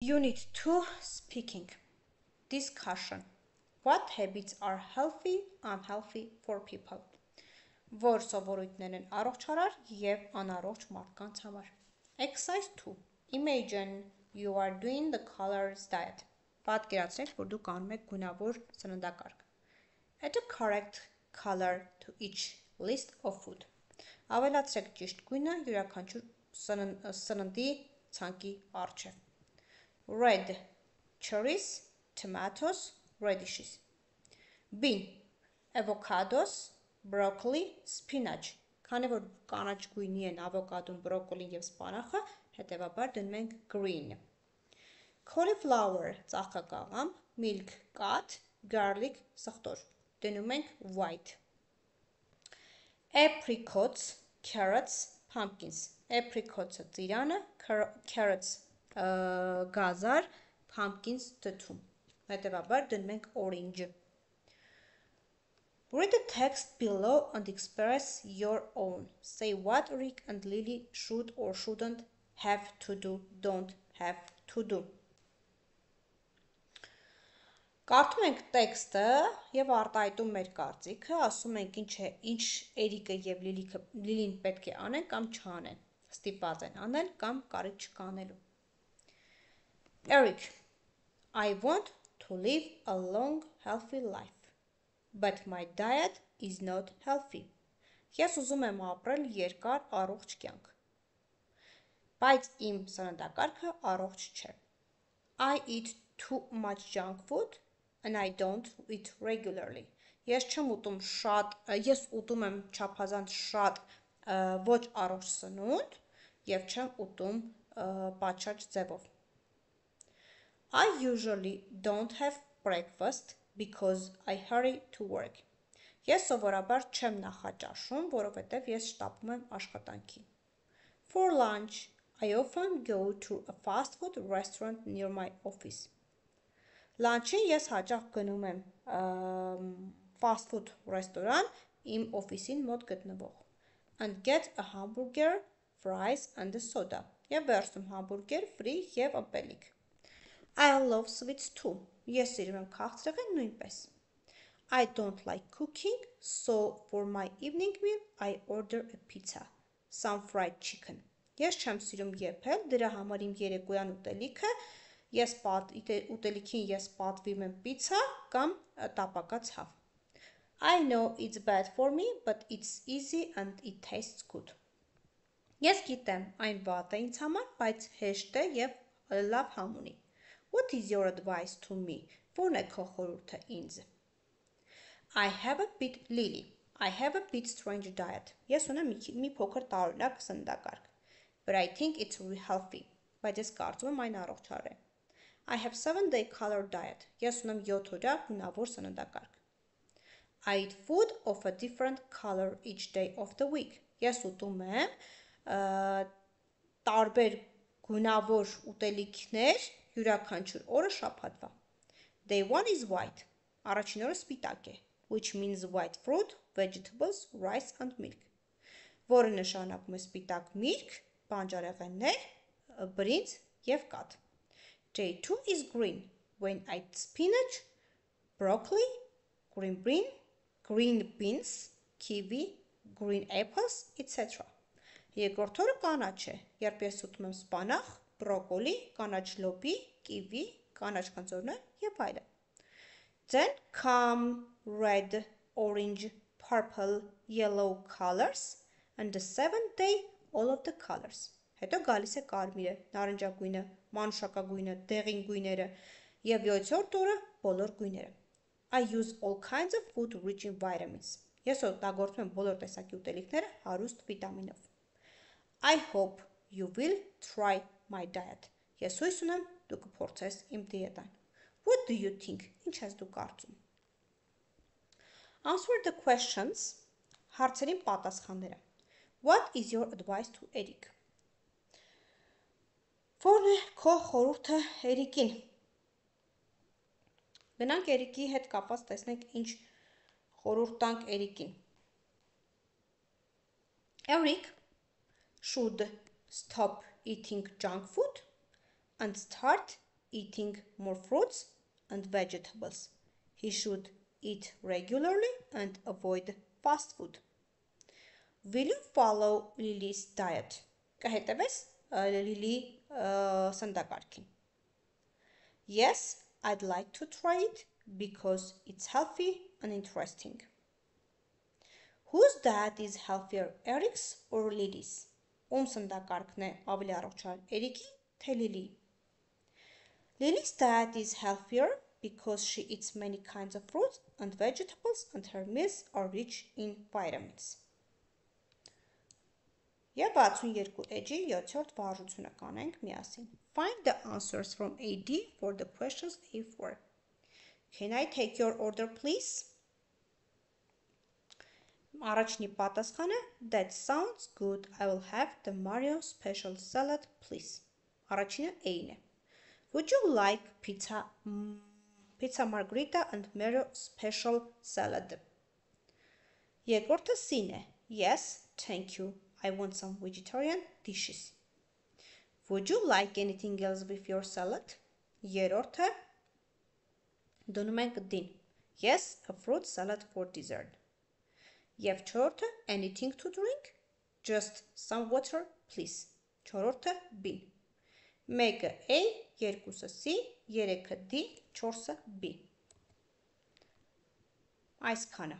Unit 2 Speaking Discussion What habits are healthy, unhealthy for people? Որ սովորույթներ են առողջարար և անառողջ մարդկանց համար։ Exercise 2 Imagine you are doing the colors diet. Պատկերացրեք, որ դուք անում եք գունավոր սննդակարգ։ Add a correct color to each list of food. Ավելացրեք ճիշտ գույնը յուրաքանչյուր սննդի ցանկի առջև։ Red cherries, tomatoes, radishes. Bean, avocados, broccoli, spinach. Քանի որ կանաչ գույնի են ավոկադոն, բրոկոլին և սպանախը, հետևաբար դնում ենք green. Cauliflower, ծաղկակաղամբ, milk, կաթ, garlic, սխտոր, դնում ենք white. Apricots, carrots, pumpkins. Apricots-ը ծիրանը, carrots գազար, pumpkins դդում, հետևաբար դնում ենք orange. Read the text below and express your own. Say what Rick and Lily should or shouldn't have to do, don't have to do. Կարդում ենք տեքստը և արտահայտում մեր կարծիքը, ասում ենք ինչ Էրիկը և Լիլին պետք է անեն կամ չանեն, ստիպված են անել կամ կարիք չկա անելու։ Eric, I want to live a long, healthy life, but my diet is not healthy. Ես ուզում եմ ապրել երկար, առողջ կյանք, բայց իմ սննդակարգը առողջ չէ։ I eat too much junk food and I don't eat regularly. Ես ուտում եմ չափազանց շատ ոչ առողջ սնունդ և չեմ ուտում պատշաճ ձևով։ I usually don't have breakfast because I hurry to work. Ես սովորաբար չեմ նախաճաշում, որովհետև ես շտապում եմ աշխատանքի։ For lunch, I often go to a fast food restaurant near my office. Լանչին ես հաճախ գնում եմ fast food ռեստորան իմ օֆիսին մոտ գտնվող and get a hamburger, fries and a soda. Եվ վերցնում համբուրգեր, ֆրի և ըմպելիք։ I love sweets too. Ես սիրում եմ քաղցրեղեն նույնպես։ I don't like cooking, so for my evening meal I order a pizza, some fried chicken. Ես չեմ սիրում եփել, դրա համար իմ երեկոյան ուտելիքին ես պատվիրում եմ պիցցա կամ տապակած հավ։ I know it's bad for me, but it's easy and it tastes good. Ես գիտեմ, այն վատ է ինձ համար, բայց հեշտ է և լավ համ ունի։ What is your advice to me? Ո՞րն է քո խորհուրդը ինձ։ I have a bit strange diet. Ես ունեմ մի փոքր տարօրինակ սննդակարգ. But I think it's really healthy. Բայց ես կարծում եմ այն առողջարար է։ I have 7-day color diet. Ես ունեմ 7 օրյա գունավոր սննդակարգ. I eat food of a different color each day of the week. Ես ուտում եմ տարբեր գունավոր ուտելիքներ յուրաքանչյուր օրը շաբաթվա։ Day 1 is white. Առաջին օրը սպիտակ է, which means white fruit, vegetables, rice and milk. Որը նշանակում է սպիտակ միրգ, բանջարեղեններ, բրինձ և կաթ։ Day 2 is green. When I eat spinach, broccoli, green beans, kiwi, green apples, etc. Երկրորդ օրը կանաչ է, երբ ես ուտում եմ սպանախ, բրոկոլի, կանաչ լոբի, կիվի, կանաչ կնճորներ և այլն։ Then come red, orange, purple, yellow colors and the 7th day all of the colors. Հետո գալիս է կարմիրը, նարնջագույնը, մանուշակագույնը, դեղին գույները և 7-րդ օրը բոլոր գույները։ I use all kinds of food rich in vitamins. Ես օգտագործում եմ բոլոր տեսակի ուտելիքները հարուստ վիտամինով։ I hope you will try my diet. Ես հույս ունեմ դու կփորձես իմ դիետան։ What do you think? Ինչ ես դու կարծում։ Answer the questions. Հարցերին պատասխանները։ What is your advice to Eric? Ո՞րն է քո խորհուրդը Էրիկին։ Գնանք Էրիկի հետ կապված տեսնենք ինչ խորհուրդ տանք Էրիկին։ Eric should stop eating junk food and start eating more fruits and vegetables. He should eat regularly and avoid fast food. Will you follow Lily's diet? Կհետևես Lily սննդակարգին. Yes, I'd like to try it because it's healthy and interesting. Whose diet is healthier, Eric's or Lily's? Ում սննդակարգն է ավելի առողջար, Էրիկի, թե Լիլի? Lily's diet is healthier because she eats many kinds of fruits and vegetables and her meals are rich in vitamins. Եվ 62 էջի 7-րդ վարժությունը կանենք միասին. Find the answers from AD for the questions A4. Can I take your order, please? Առաջնի պատասխանը That sounds good. I will have the Mario special salad, please. Առաջինը A-ն է. Would you like pizza margherita and Mario special salad? Երկրորդը C-ն է. Yes, thank you. I want some vegetarian dishes. Would you like anything else with your salad? Երրորդը դնում ենք D-ն. Yes, a fruit salad for dessert. Եվ չորրորդը anything to drink? Just some water, please. Չորրորդը B. Մեկը A, երկուսը C, երեքը D, չորսը B. Այսքանը